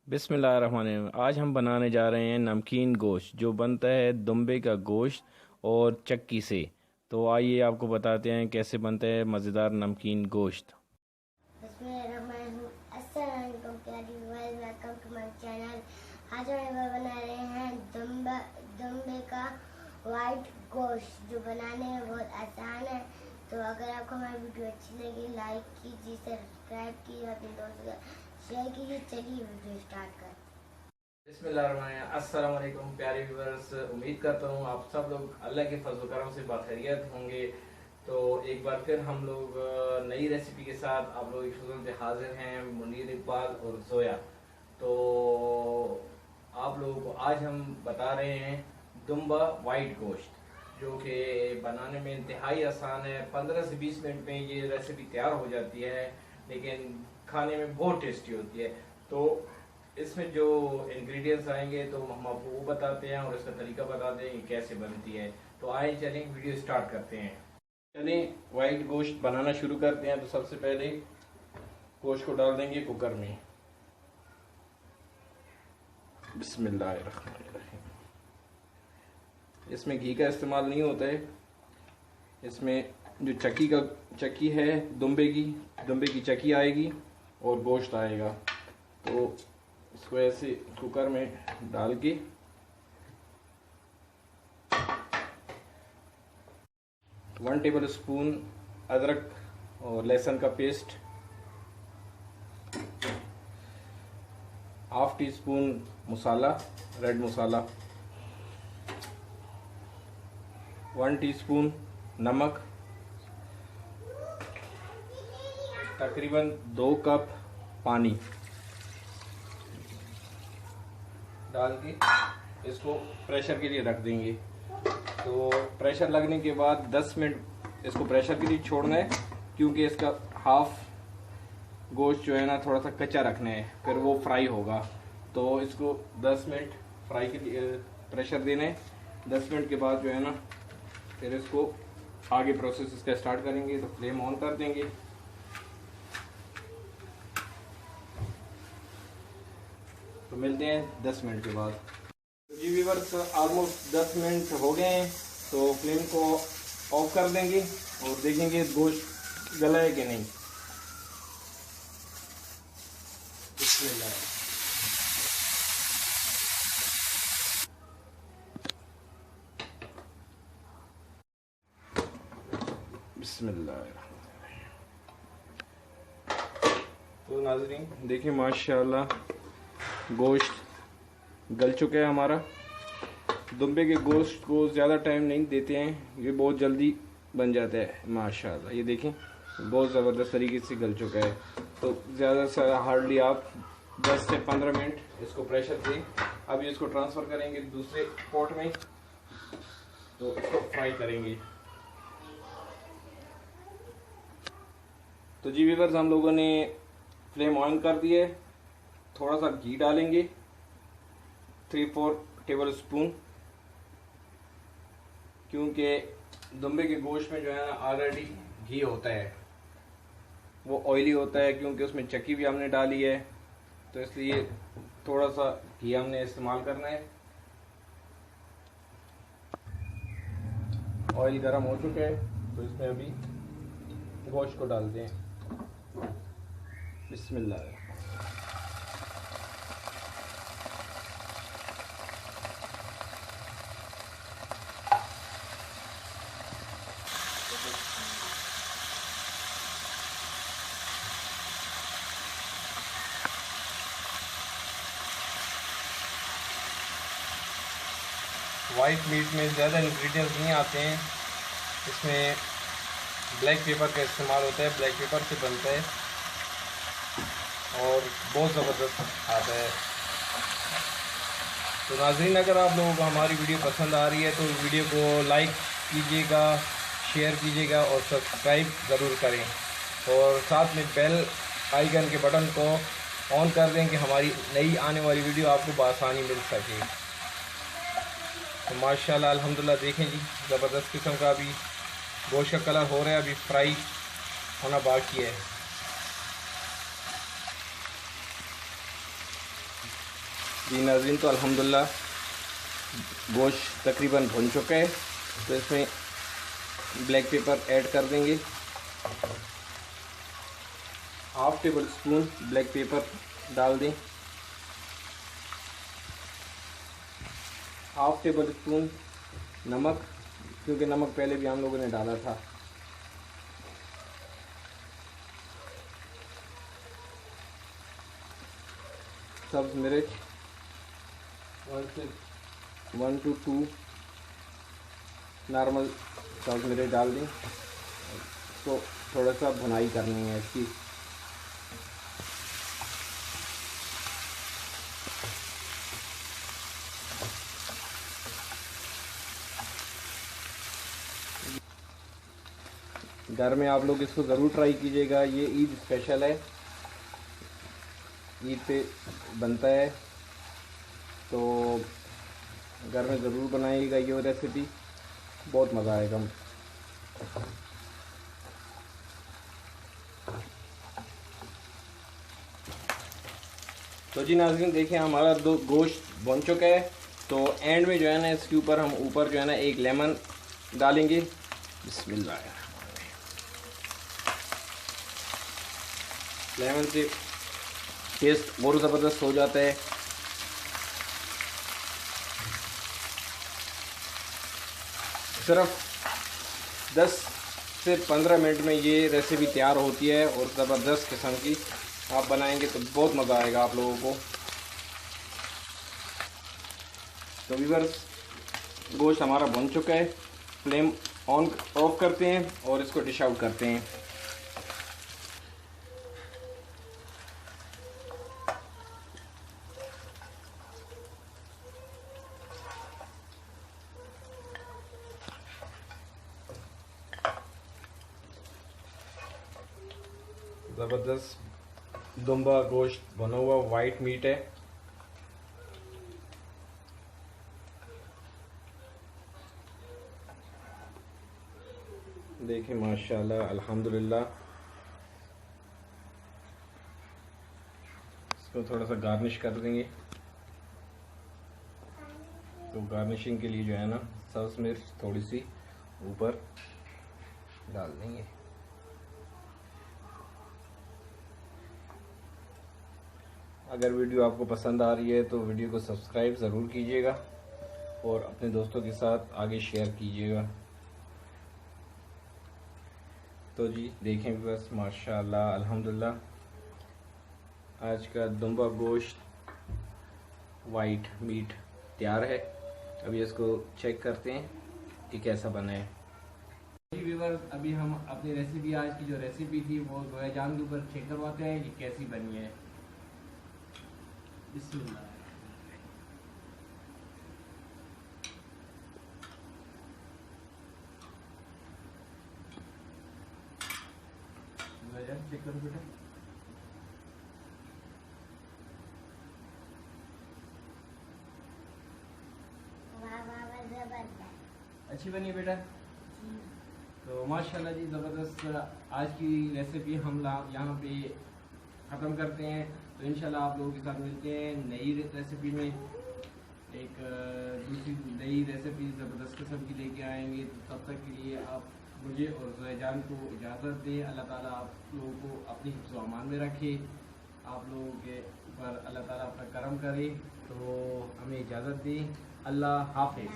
बिस्मिल्लाहिर्रहमानिर्रहीम। आज हम बनाने जा रहे हैं नमकीन गोश्त जो बनता है दुम्बे का गोश्त और चक्की से। तो आइए आपको बताते हैं कैसे बनता है मज़ेदार नमकीन गोश्त। Welcome to my channel. आज हम बना रहे हैं दुम्बे का वाइट गोश्त जो बनाने में बहुत आसान है। तो अगर आपको हमारी वीडियो अच्छी लगी लाइक कीजिए, सब्सक्राइब कीजिए, अपने दोस्तों के शेयर कीजिए। चलिए वीडियो स्टार्ट करते हैं। बिस्मिल्लाहिर्रहमानिर्रहीम। अस्सलाम वालेकुम प्यारे व्यूअर्स, उम्मीद करता हूँ आप सब लोग अल्लाह के फजल करम से बाखैरियत होंगे। तो एक बार फिर हम लोग नई रेसिपी के साथ आप लोग की खिदमत में हाजिर हैं, मुनीर इकबाल और जोया। तो आप लोगों को आज हम बता रहे हैं दुम्बा वाइट गोश्त जो कि बनाने में इंतहाई आसान है। 15 से 20 मिनट में ये रेसिपी तैयार हो जाती है, लेकिन खाने में बहुत टेस्टी होती है। तो इसमें जो इंग्रेडिएंट्स आएंगे तो हम आपको वो बताते हैं और इसका तरीका बताते हैं कि कैसे बनती है। तो आइए चलें वीडियो स्टार्ट करते हैं। चलें वाइट गोश्त बनाना शुरू करते हैं। तो सबसे पहले गोश्त को डाल देंगे कुकर में। बिस्मिल्लाहिर्रहमानिर्रहीम। इसमें घी का इस्तेमाल नहीं होता है। इसमें जो चक्की है दुम्बे की चक्की आएगी और गोश्त आएगा। तो इसको ऐसे कुकर में डाल के 1 टेबल स्पून अदरक और लहसुन का पेस्ट, 1/2 टीस्पून मसाला रेड मसाला, 1 टीस्पून नमक, तकरीबन 2 कप पानी डाल के इसको प्रेशर के लिए रख देंगे। तो प्रेशर लगने के बाद 10 मिनट इसको प्रेशर के लिए छोड़ना है, क्योंकि इसका हाफ गोश्त जो है ना थोड़ा सा कच्चा रखना है, फिर वो फ्राई होगा। तो इसको 10 मिनट फ्राई के लिए प्रेशर देना है। 10 मिनट के बाद जो है ना फिर इसको आगे प्रोसेस इसका स्टार्ट करेंगे। तो फ्लेम ऑन कर देंगे। तो मिलते हैं 10 मिनट के बाद। जी व्यूअर्स, ऑलमोस्ट 10 मिनट हो गए हैं। तो फ्लेम को ऑफ कर देंगे और देखेंगे गोश्त गला है कि नहीं। बिस्मिल्लाह। तो नाज़रीन देखिए माशाल्लाह गोश्त गल चुका है हमारा। दुम्बे के गोश्त को ज़्यादा टाइम नहीं देते हैं, ये बहुत जल्दी बन जाता है माशाल्लाह। ये देखें बहुत ज़बरदस्त तरीके से गल चुका है। तो ज़्यादा से हार्डली आप 10 से 15 मिनट इसको प्रेशर दें। अभी इसको ट्रांसफ़र करेंगे दूसरे पॉट में, तो इसको फ्राई करेंगे। तो जी व्यूअर्स, हम लोगों ने फ्लेम ऑन कर दिया है। थोड़ा सा घी डालेंगे 3-4 टेबल स्पून, क्योंकि दुम्बे के गोश्त में जो है ना ऑलरेडी घी होता है, वो ऑयली होता है, क्योंकि उसमें चक्की भी हमने डाली है। तो इसलिए थोड़ा सा घी हमने इस्तेमाल करना है। ऑयल गर्म हो चुका है, तो इसमें अभी गोश्त को डालते हैं। बिस्मिल्लाह। वाइट मीट में ज़्यादा इंग्रेडिएंट्स नहीं आते हैं। इसमें ब्लैक पेपर का इस्तेमाल होता है, ब्लैक पेपर से बनता है और बहुत ज़बरदस्त आता है। तो नाज़रीन, अगर आप लोगों को हमारी वीडियो पसंद आ रही है तो वीडियो को लाइक कीजिएगा, शेयर कीजिएगा और सब्सक्राइब ज़रूर करें। और साथ में बेल आइकन के बटन को ऑन कर दें कि हमारी नई आने वाली वीडियो आपको बआसानी मिल सके। तो माशाल्लाह अल्हम्दुलिल्लाह देखें जी, ज़बरदस्त किस्म का अभी गोश्त का कलर हो रहा है, अभी फ्राई होना बाकी है। जी नाज़रीन, तो अल्हम्दुलिल्लाह गोश्त तकरीबन भुन चुका है। तो इसमें ब्लैक पेपर ऐड कर देंगे, half table spoon black pepper डाल दें, हाफ टेबल स्पून नमक, क्योंकि नमक पहले भी हम लोगों ने डाला था। सब्ज़ मिर्च 1 to 2 नॉर्मल सब्ज़ मिर्च डाल दें। तो थोड़ा सा भुनाई करनी है इसकी। घर में आप लोग इसको ज़रूर ट्राई कीजिएगा, ये ईद स्पेशल है, ईद पे बनता है, तो घर में ज़रूर बनाइएगा ये रेसिपी, बहुत मज़ा आएगा। तो जी नाज़रीन, देखिए हमारा दो गोश्त बन चुका है। तो एंड में जो है ना, इसके ऊपर हम ऊपर जो है ना एक लेमन डालेंगे। बिस्मिल्लाह। लेमन से टेस्ट और ज़बरदस्त हो जाता है। सिर्फ 10 से 15 मिनट में ये रेसिपी तैयार होती है और ज़बरदस्त किस्म की आप बनाएंगे तो बहुत मज़ा आएगा आप लोगों को। तो व्यूअर्स, गोश्त हमारा बन चुका है, फ्लेम ऑफ करते हैं और इसको डिश आउट करते हैं। ज़बरदस्त दुम्बा गोश्त बना हुआ वाइट मीट है। देखें माशाल्लाह, अल्हम्दुलिल्लाह। इसको थोड़ा सा गार्निश कर देंगे। तो गार्निशिंग के लिए जो है ना, सब्ज़ मिर्च थोड़ी सी ऊपर डाल देंगे। अगर वीडियो आपको पसंद आ रही है तो वीडियो को सब्सक्राइब ज़रूर कीजिएगा और अपने दोस्तों के साथ आगे शेयर कीजिएगा। तो जी देखें बस, माशाल्लाह अल्हम्दुलिल्लाह, आज का दुम्बा गोश्त वाइट मीट तैयार है। अभी इसको चेक करते हैं कि कैसा बना है। जी व्यूअर्स, अभी हम अपनी रेसिपी, आज की जो रेसिपी थी वो गोया जान के ऊपर चेक करवाते हैं कि कैसी बनी है। बिस्मिल्लाह। चेक करो बेटा। अच्छी बनी बेटा। तो माशाल्लाह जी, ज़बरदस्त। आज की रेसिपी हम यहाँ पे ख़त्म करते हैं। तो इंशाल्लाह आप लोगों के साथ मिलते हैं नई रेसिपी में। एक दूसरी नई रेसिपी ज़बरदस्त किस्म की लेके आएंगे। तो तब तक के लिए आप मुझे और ज़ुहैजान को इजाज़त दें। अल्लाह ताला आप लोगों को अपनी हिफ्ज़ व अमान में रखे, आप लोगों के ऊपर अल्लाह ताला अपना करम करे। तो हमें इजाज़त दें। अल्लाह हाफ़िज़।